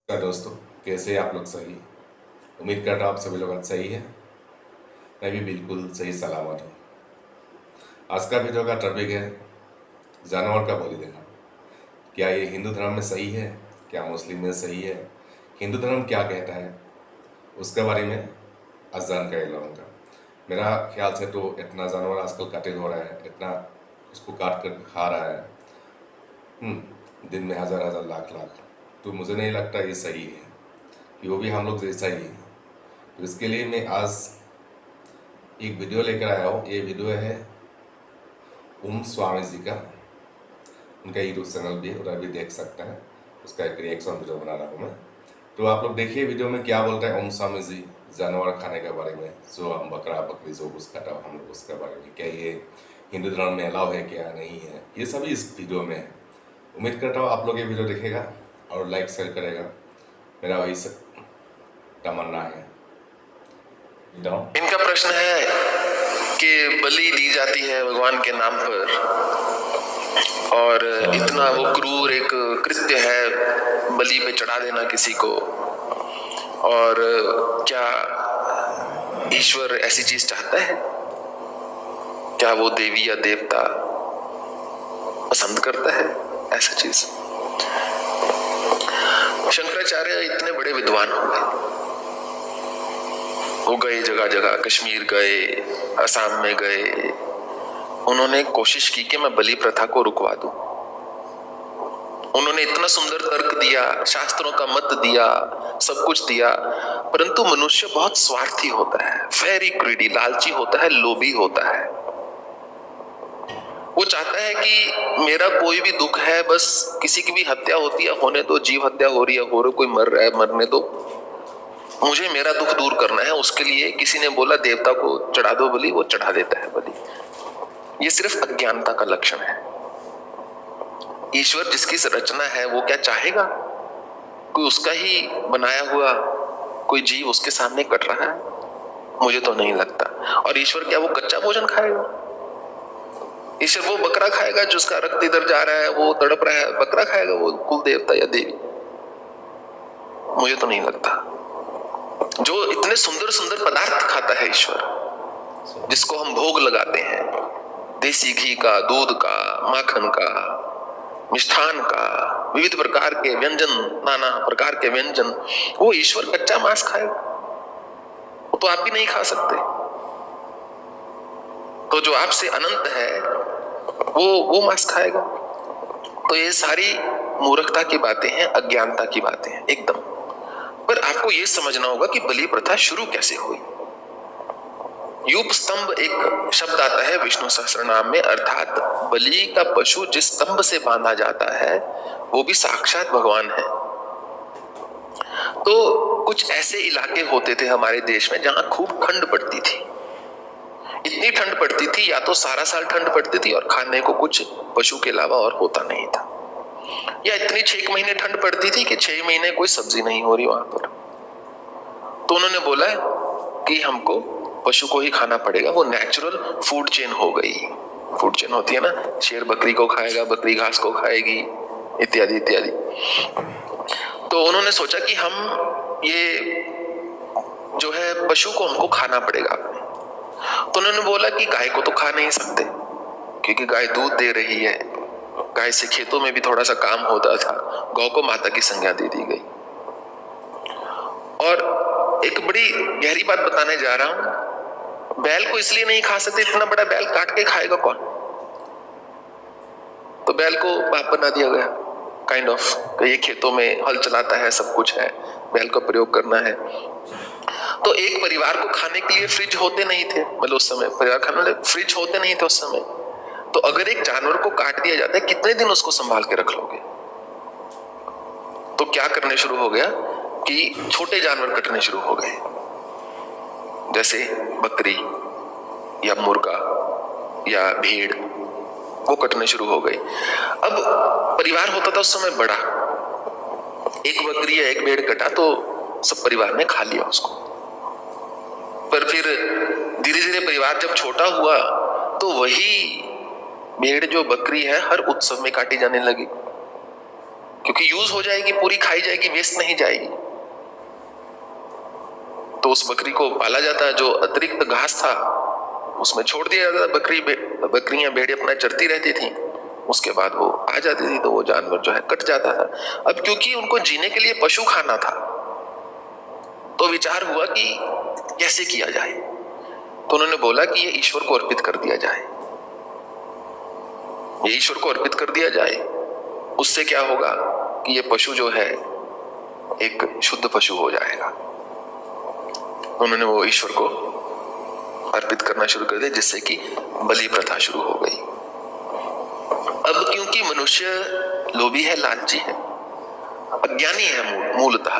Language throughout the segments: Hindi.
नमस्कार दोस्तों, कैसे हैं आप लोग? सही उम्मीद कर रहा हूँ आप सभी लोग सही है। मैं भी बिल्कुल सही सलामत हूँ। आज का वीडियो का टॉपिक है जानवर का बलिदान। क्या ये हिंदू धर्म में सही है? क्या मुस्लिम में सही है? हिंदू धर्म क्या कहता है उसके बारे में आज जानकारी लूँगा। मेरा ख्याल से तो इतना जानवर आजकल कटिल हो रहा है, इतना उसको काट कर खा रहा है। दिन में हजार हजार लाख लाख, तो मुझे नहीं लगता ये सही है कि वो भी हम लोग जैसा ही है। तो इसके लिए मैं आज एक वीडियो लेकर आया हूँ। ये वीडियो है ओम स्वामी जी का, उनका यूट्यूब चैनल भी है, उधर भी देख सकते हैं। उसका एक रिएक्शन वीडियो बना रहा हूँ मैं। तो आप लोग देखिए वीडियो में क्या बोलते हैं ओम स्वामी जी जानवर खाने के बारे में। जो हम बकरा बकरी जो कुछ काटा हम लोग उसके बारे में, क्या ये हिंदू धर्म में अलाउ है क्या नहीं है, ये सभी इस वीडियो में है। उम्मीद करता हूँ आप लोग ये वीडियो देखेगा और लाइक शेयर करेगा, मेरा वही तमन्ना है। इनका प्रश्न है कि बलि दी जाती है भगवान के नाम पर और इतना वो क्रूर एक कृत्य है बलि पे चढ़ा देना किसी को, और क्या ईश्वर ऐसी चीज चाहता है? क्या वो देवी या देवता पसंद करता है ऐसा चीज? शंकराचार्य इतने बड़े विद्वान हो गए, वो गए जगह जगह, कश्मीर गए, असम में गए, उन्होंने कोशिश की कि मैं बलि प्रथा को रुकवा दूं। उन्होंने इतना सुंदर तर्क दिया, शास्त्रों का मत दिया, सब कुछ दिया, परंतु मनुष्य बहुत स्वार्थी होता है, वेरी ग्रीडी, लालची होता है, लोभी होता है। वो चाहता है कि मेरा कोई भी दुख है, बस किसी की भी हत्या होती है होने दो, जीव हत्या हो रही है हो रही, कोई मर रहा है मरने दो, मुझे मेरा दुख दूर करना है। उसके लिए किसी ने बोला देवता को चढ़ा दो बलि, वो चढ़ा देता है बलि। ये सिर्फ अज्ञानता का लक्षण है। ईश्वर जिसकी रचना है वो क्या चाहेगा कोई उसका ही बनाया हुआ कोई जीव उसके सामने कट रहा है? मुझे तो नहीं लगता। और ईश्वर क्या वो कच्चा भोजन खाएगा? ईश्वर वो बकरा खाएगा जिसका रक्त इधर जा रहा है, वो तड़प रहा है, बकरा खाएगा वो कुल देवता या देवी? मुझे तो नहीं लगता। जो इतने सुंदर सुंदर पदार्थ खाता है ईश्वर, जिसको हम भोग लगाते हैं, देसी घी का, दूध का, माखन का, मिष्ठान का, विविध प्रकार के व्यंजन, नाना प्रकार के व्यंजन, वो ईश्वर कच्चा मांस खाएगा? वो तो आप भी नहीं खा सकते। तो जो आपसे अनंत है वो मांस खाएगा? तो ये सारी मूर्खता की बातें हैं, अज्ञानता की बातें हैं एकदम। पर आपको ये समझना होगा कि बलि प्रथा शुरू कैसे हुई। यूप स्तंभ एक शब्द आता है विष्णु सहस्त्रनाम में, अर्थात बलि का पशु जिस स्तंभ से बांधा जाता है वो भी साक्षात भगवान है। तो कुछ ऐसे इलाके होते थे हमारे देश में जहां खूब ठंड पड़ती थी। इतनी ठंड पड़ती थी, या तो सारा साल ठंड पड़ती थी और खाने को कुछ पशु के अलावा और होता नहीं था, या इतनी 6 महीने ठंड पड़ती थी कि 6 महीने कोई सब्जी नहीं हो रही वहां पर। तो उन्होंने बोला कि हमको पशु को ही खाना पड़ेगा। वो नेचुरल फूड चेन हो गई। फूड चेन होती है ना, शेर बकरी को खाएगा, बकरी घास को खाएगी, इत्यादि इत्यादि। तो उन्होंने सोचा कि हम ये जो है पशु को हमको खाना पड़ेगा। तो उन्होंने बोला कि गाय को तो खा नहीं सकते क्योंकि गाय दूध दे रही है, गाय से खेतों में भी थोड़ा सा काम होता था, गौ को माता की संज्ञा दे दी गई। और एक बड़ी गहरी बात बताने जा रहा हूं, बैल को इसलिए नहीं खा सकते, इतना बड़ा बैल काट के खाएगा कौन? तो बैल को पाप बना दिया गया, काइंड ऑफ। ये खेतों में हल चलाता है, सब कुछ है, बैल का प्रयोग करना है। तो एक परिवार को खाने के लिए फ्रिज होते नहीं थे, मतलब उस समय परिवार खाने वाले फ्रिज होते नहीं थे उस समय। तो अगर एक जानवर को काट दिया जाता है, कितने दिन उसको संभाल के रख लोगे? तो क्या करने शुरू हो गया कि छोटे जानवर कटने शुरू हो गए, जैसे बकरी या मुर्गा या भेड़, वो कटने शुरू हो गए। अब परिवार होता था उस समय बड़ा, एक बकरी या एक भेड़ कटा तो सब परिवार ने खा लिया उसको। पर फिर धीरे धीरे परिवार जब छोटा हुआ तो वही भेड़ जो बकरी है हर उत्सव में काटी जाने लगी, क्योंकि यूज हो जाएगी, पूरी खाई जाएगी, वेस्ट नहीं जाएगी। तो उस बकरी को पाला जाता, जो अतिरिक्त घास था उसमें छोड़ दिया जाता था। बकरियां भेड़ें अपना चरती रहती थी, उसके बाद वो आ जाती थी, तो वो जानवर जो है कट जाता था। अब क्योंकि उनको जीने के लिए पशु खाना था, तो विचार हुआ कि कैसे किया जाए। तो उन्होंने बोला कि ये ईश्वर को अर्पित कर दिया जाए, ये ईश्वर को अर्पित कर दिया जाए। उससे क्या होगा कि ये पशु जो है एक शुद्ध पशु हो जाएगा। उन्होंने वो ईश्वर को अर्पित करना शुरू कर दिया, जिससे कि बलि प्रथा शुरू हो गई। अब क्योंकि मनुष्य लोभी है, लालची है, अज्ञानी है मूलतः,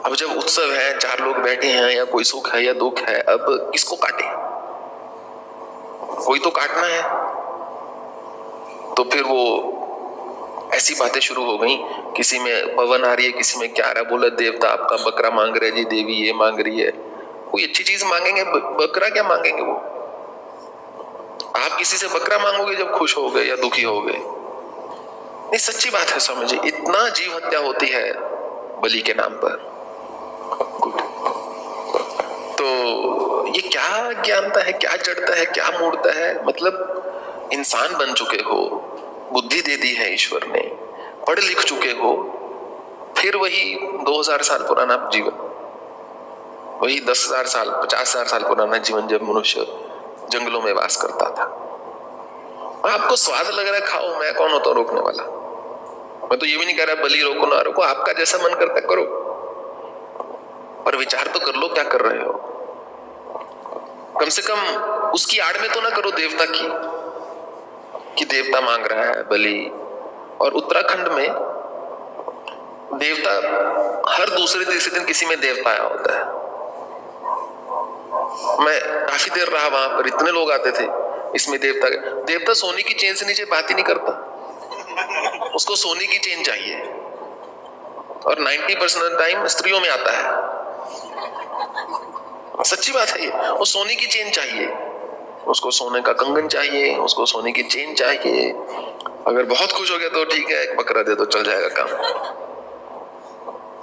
अब जब उत्सव है, 4 लोग बैठे हैं, या कोई सुख है या दुख है, अब किसको काटे? कोई तो काटना है। तो फिर वो ऐसी बातें शुरू हो गई, किसी में पवन आ रही है, किसी में क्या आ रहा, बोला देवता आपका बकरा मांग रहे जी, देवी ये मांग रही है। कोई अच्छी चीज मांगेंगे, बकरा क्या मांगेंगे वो? आप किसी से बकरा मांगोगे जब खुश हो गए या दुखी हो गए? नहीं, सच्ची बात है, समझिए, इतना जीव हत्या होती है बलि के नाम पर। तो ये क्या ज्ञानता है, क्या जड़ता है, क्या मूर्ता है? मतलब इंसान बन चुके हो, बुद्धि दे दी है ईश्वर ने, पढ़ लिख चुके हो, फिर वही 2000 साल पुराना जीवन, वही 10,000 साल 50,000 साल पुराना जीवन, जब मनुष्य जंगलों में वास करता था। आपको स्वाद लग रहा है, खाओ, मैं कौन होता हूं रोकने वाला? मैं तो ये भी नहीं कह रहा बलि रोको ना रोको, आपका जैसा मन करता करो, पर विचार तो कर लो क्या कर रहे हो। कम से कम उसकी आड़ में तो ना करो देवता की, कि देवता मांग रहा है बलि। और उत्तराखंड में देवता हर दूसरे तीसरे दिन किसी में देवता आया होता है। मैं काफी देर रहा वहां पर, इतने लोग आते थे, इसमें देवता सोने की चेन से नीचे बात ही नहीं करता, उसको सोने की चेन चाहिए। और 90% टाइम स्त्रियों में आता है, सच्ची बात है ये। वो सोने की चेन चाहिए, उसको सोने का कंगन चाहिए, उसको सोने की चेन चाहिए। अगर बहुत खुश हो गया तो ठीक है, एक बकरा दे दो, चल जाएगा काम।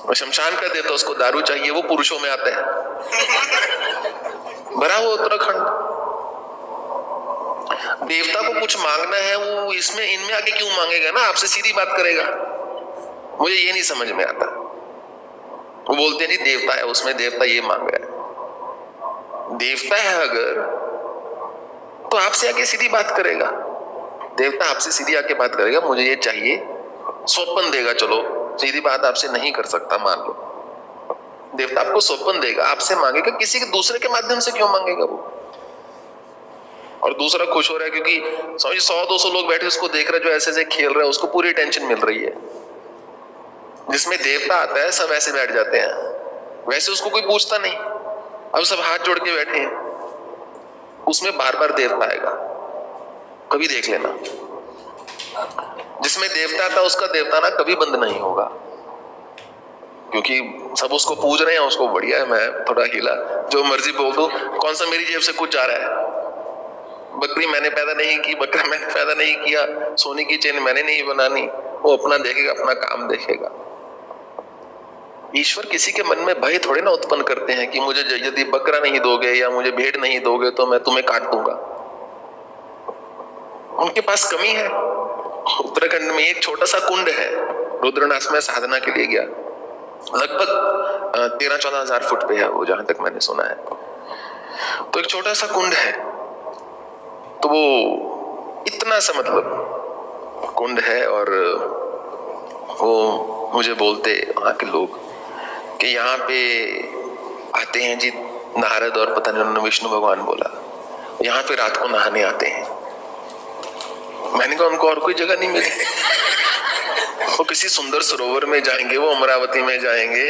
और शमशान का दे तो उसको दारू चाहिए, वो पुरुषों में आता है। भरा हुआ उत्तराखंड। देवता को कुछ मांगना है, वो इसमें इनमें आके क्यों मांगेगा ना, आपसे सीधी बात करेगा। मुझे ये नहीं समझ में आता। वो बोलते नहीं देवता है, उसमें देवता ये मांग रहा है। देवता है अगर तो आपसे आके सीधी बात करेगा। देवता आपसे सीधी आके बात करेगा, मुझे ये चाहिए, स्वप्न देगा। चलो सीधी बात आपसे नहीं कर सकता, मान लो, देवता आपको स्वप्न देगा, आपसे मांगेगा, किसी के दूसरे के माध्यम से क्यों मांगेगा वो? और दूसरा खुश हो रहा है क्योंकि समझिए 100-200 लोग बैठे उसको देख रहे, जो ऐसे ऐसे खेल रहे हैं, उसको पूरी टेंशन मिल रही है। जिसमें देवता आता है सब ऐसे बैठ जाते हैं, वैसे उसको कोई पूछता नहीं। अब सब हाथ जोड़ के बैठे हैं, उसमें बार बार देवता आएगा, कभी देख लेना। जिसमें देवता आता उसका देवता ना कभी बंद नहीं होगा, क्योंकि सब उसको पूज रहे हैं, उसको बढ़िया है, मैं थोड़ा हिला, जो मर्जी बोल दो, कौन सा मेरी जेब से कुछ जा रहा है? बकरी मैंने पैदा नहीं की, बकरा मैंने पैदा नहीं किया, सोने की चेन मैंने नहीं बनानी, वो अपना देखेगा, अपना काम देखेगा। ईश्वर किसी के मन में भय थोड़े ना उत्पन्न करते हैं कि मुझे यदि बकरा नहीं दोगे या मुझे भेड़ नहीं दोगे तो मैं तुम्हें काट दूंगा। उनके पास कमी है। उत्तराखंड में एक छोटा सा कुंड है, रुद्रनाथ में साधना के लिए गया, लगभग 13-14 हजार फुट पे है वो, जहां तक मैंने सुना है। तो एक छोटा सा कुंड है, तो वो इतना सा मतलब कुंड है, और वो मुझे बोलते वहां के लोग कि यहाँ पे आते हैं जी नारद, और पता नहीं उन्होंने विष्णु भगवान बोला, यहाँ पे रात को नहाने आते हैं। मैंने कहा उनको और कोई जगह नहीं मिली, वो किसी सुंदर सरोवर में जाएंगे, वो अमरावती में जाएंगे,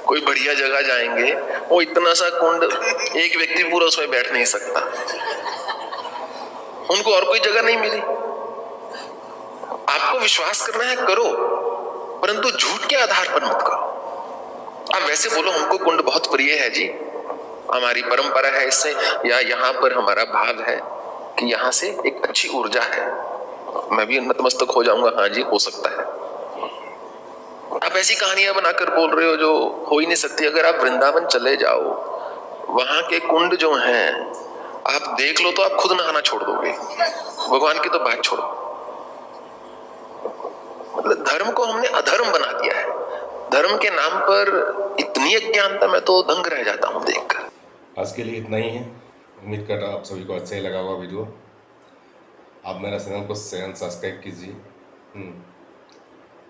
कोई बढ़िया जगह जाएंगे, वो इतना सा कुंड, एक व्यक्ति पूरा उसमें बैठ नहीं सकता। उनको और कोई जगह नहीं मिली। आपको विश्वास करना है करो, परंतु झूठ के आधार पर मत करो। आप वैसे बोलो हमको कुंड बहुत प्रिय है जी, हमारी परंपरा है इससे, या यहाँ पर हमारा भाव है कि यहाँ से एक अच्छी ऊर्जा है, मैं भी नतमस्तक हो जाऊंगा। हाँ जी, हो सकता है, ऐसी कहानियां बनाकर बोल रहे हो जो हो ही नहीं सकती। अगर आप वृंदावन चले जाओ, वहां के कुंड जो हैं आप देख लो तो आप खुद नहाना छोड़ दोगे, भगवान की तो बात छोड़ो। मतलब धर्म को हमने अधर्म बना दिया है। धर्म के नाम पर इतनी अज्ञानता, मैं तो दंग रह जाता हूं देखकर। आज के लिए इतना ही है। उम्मीद करता हूँ आप सभी को अच्छा ही लगा होगा वीडियो। आप मेरा चैनल को शेयर सब्सक्राइब कीजिए।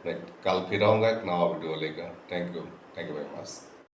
मैं कल फिर आऊँगा एक नया वीडियो लेकर। Thank you very much.